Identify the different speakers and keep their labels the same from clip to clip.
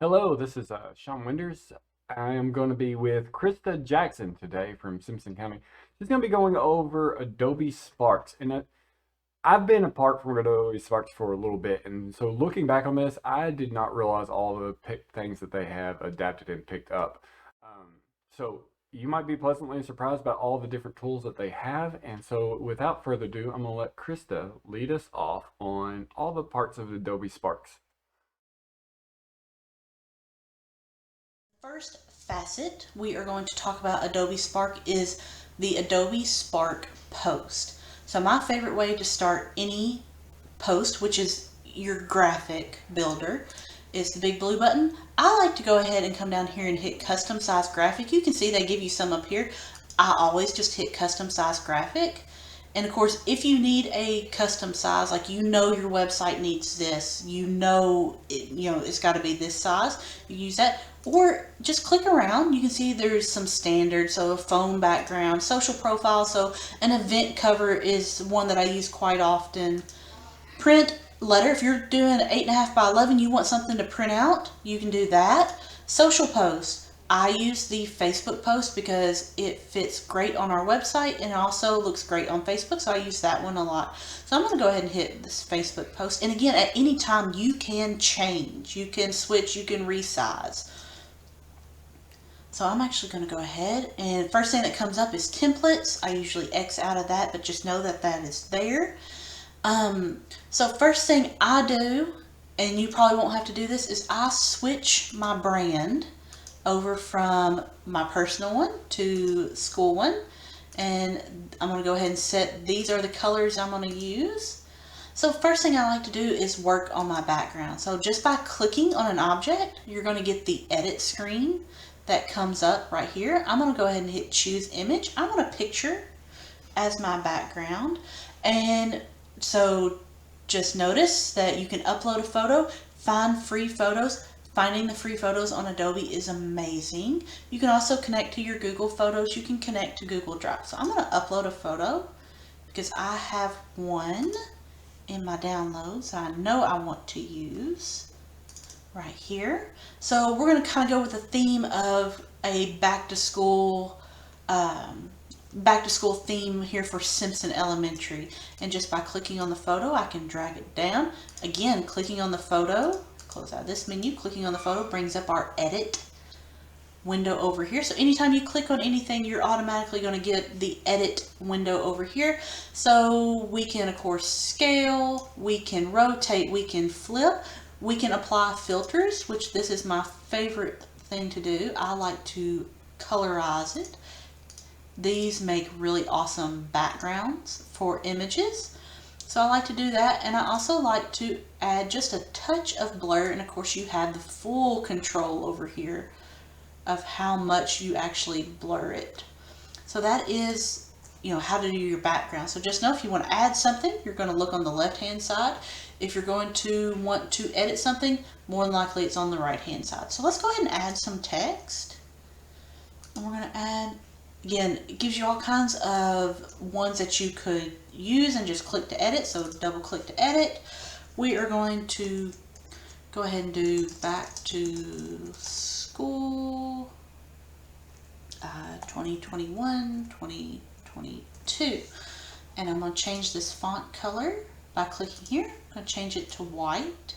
Speaker 1: Hello, this is Shawn Winders. I am going to be with Krista Jackson today from Simpson County. She's going to be going over Adobe Sparks. I've been apart from Adobe Sparks for a little bit, and so looking back on this, I did not realize all the things that they have adapted and picked up. So you might be pleasantly surprised about all the different tools that they have. And so without further ado, I'm going to let Krista lead us off on all the parts of Adobe Sparks.
Speaker 2: First facet we are going to talk about Adobe Spark is the Adobe Spark Post. So my favorite way to start any post, which is your graphic builder, is the big blue button. I like to go ahead and come down here and hit custom size graphic. You can see they give you some up here. I always just hit custom size graphic. And of course, if you need a custom size, like your website needs this, it's got to be this size, you use that. Or just click around. You can see there's some standards, so a phone background, social profile. So an event cover is one that I use quite often. Print letter, if you're doing 8.5 by 11, you want something to print out, you can do that. Social post, I use the Facebook post because it fits great on our website and it also looks great on Facebook, so I use that one a lot. So I'm going to go ahead and hit this Facebook post. And again, at any time you can change, you can switch, you can resize. So I'm actually going to go ahead, and first thing that comes up is templates. I usually X out of that, but just know that that is there. So first thing I do, and you probably won't have to do this, is I switch my brand over from my personal one to school one. And I'm going to go ahead and set, these are the colors I'm going to use. So first thing I like to do is work on my background. So just by clicking on an object, you're going to get the edit screen that comes up right here. I'm going to go ahead and hit choose image. I want a picture as my background. And so just notice that you can upload a photo, find free photos. Finding the free photos on Adobe is amazing. You can also connect to your Google Photos. You can connect to Google Drive. So I'm going to upload a photo because I have one in my downloads I know I want to use right here. So we're going to kind of go with the theme of a back to school theme here for Simpson Elementary. And just by clicking on the photo, I can drag it down. Again, clicking on the photo, close out this menu, clicking on the photo brings up our edit window over here. So anytime you click on anything, you're automatically going to get the edit window over here. So we can, of course, scale, we can rotate, we can flip, we can apply filters, which this is my favorite thing to do. I like to colorize it. These make really awesome backgrounds for images. So I like to do that, and I also like to add just a touch of blur, and of course you have the full control over here of how much you actually blur it. So that is, how to do your background. So just know if you want to add something, you're going to look on the left hand side. If you're going to want to edit something, more than likely it's on the right hand side. So let's go ahead and add some text. And we're going to add, again, it gives you all kinds of ones that you could use and just click to edit. So double click to edit. We are going to go ahead and do back to school 2021, 2022. And I'm going to change this font color by clicking here. I'm going to change it to white.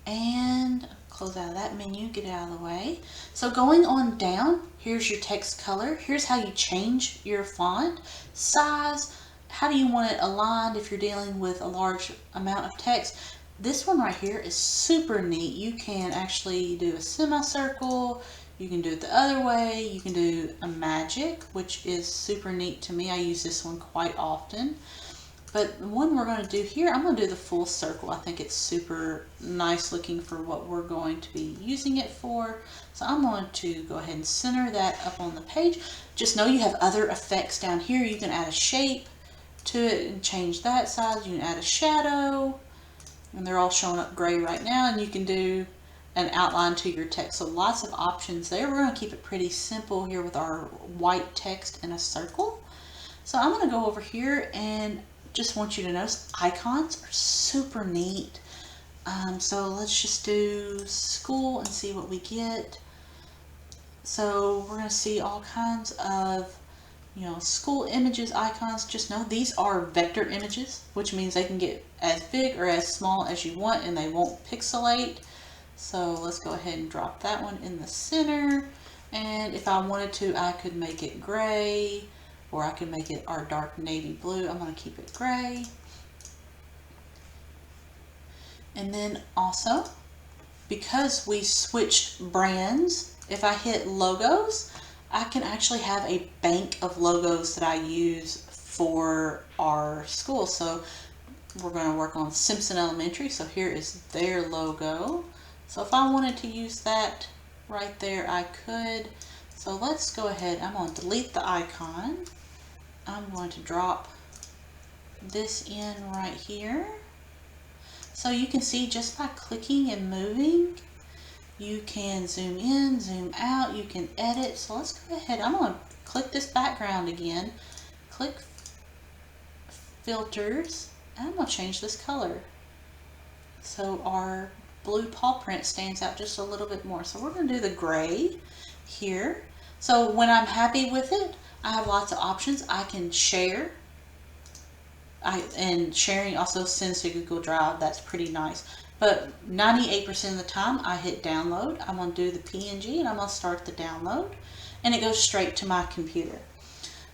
Speaker 2: And close out of that menu, get it out of the way. So going on down, here's your text color. Here's how you change your font size. How do you want it aligned if you're dealing with a large amount of text? This one right here is super neat. You can actually do a semicircle. You can do it the other way. You can do a magic, which is super neat to me. I use this one quite often. But the one we're going to do here, I'm going to do the full circle. I think it's super nice looking for what we're going to be using it for. So I'm going to go ahead and center that up on the page. Just know you have other effects down here. You can add a shape to it and change that size. You can add a shadow, and they're all showing up gray right now. And you can do an outline to your text. So lots of options there. We're going to keep it pretty simple here with our white text in a circle. So I'm going to go over here and just want you to notice icons are super neat. So let's just do school and see what we get. So we're going to see all kinds of, school images, icons. Just know these are vector images, which means they can get as big or as small as you want and they won't pixelate. So let's go ahead and drop that one in the center. And if I wanted to, I could make it gray, or I could make it our dark navy blue. I'm going to keep it gray. And then also, because we switched brands, if I hit logos, I can actually have a bank of logos that I use for our school. So we're going to work on Simpson Elementary. So here is their logo. So if I wanted to use that right there, I could. So let's go ahead. I'm going to delete the icon. I'm going to drop this in right here. So you can see just by clicking and moving, you can zoom in, zoom out, you can edit. So let's go ahead. I'm going to click this background again, click filters, and I'm going to change this color. So our blue paw print stands out just a little bit more. So we're going to do the gray here. So when I'm happy with it, I have lots of options. I can share. And sharing also sends to Google Drive. That's pretty nice. But 98% of the time I hit download. I'm going to do the PNG and I'm going to start the download. And it goes straight to my computer.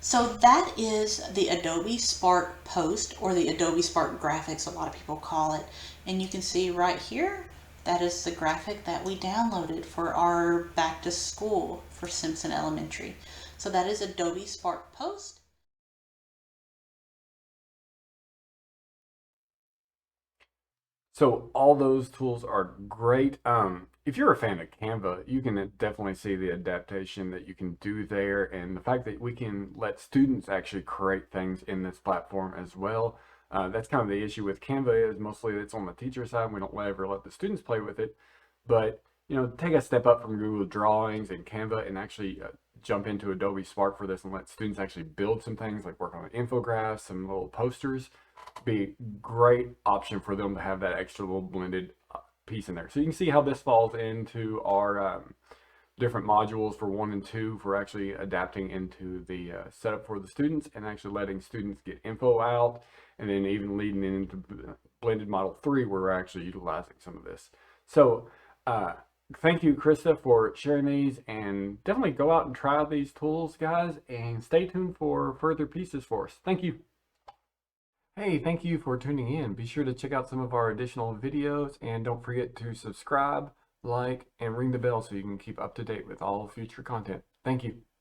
Speaker 2: So that is the Adobe Spark Post, or the Adobe Spark Graphics, a lot of people call it. And you can see right here, that is the graphic that we downloaded for our back to school for Simpson Elementary. So that is Adobe Spark Post.
Speaker 1: So all those tools are great. If you're a fan of Canva, you can definitely see the adaptation that you can do there, and the fact that we can let students actually create things in this platform as well. That's kind of the issue with Canva, is mostly it's on the teacher side. We don't ever let the students play with it, but take a step up from Google Drawings and Canva and actually jump into Adobe Spark for this and let students actually build some things, like work on infographics, some little posters. Be a great option for them to have that extra little blended piece in there. So you can see how this falls into our different modules for 1 and 2 for actually adapting into the setup for the students and actually letting students get info out, and then even leading into blended model 3 where we're actually utilizing some of this. So thank you, Krista, for sharing these, and definitely go out and try these tools, guys, and stay tuned for further pieces for us. Thank you. Hey, thank you for tuning in. Be sure to check out some of our additional videos, and don't forget to subscribe, like, and ring the bell so you can keep up to date with all future content. Thank you.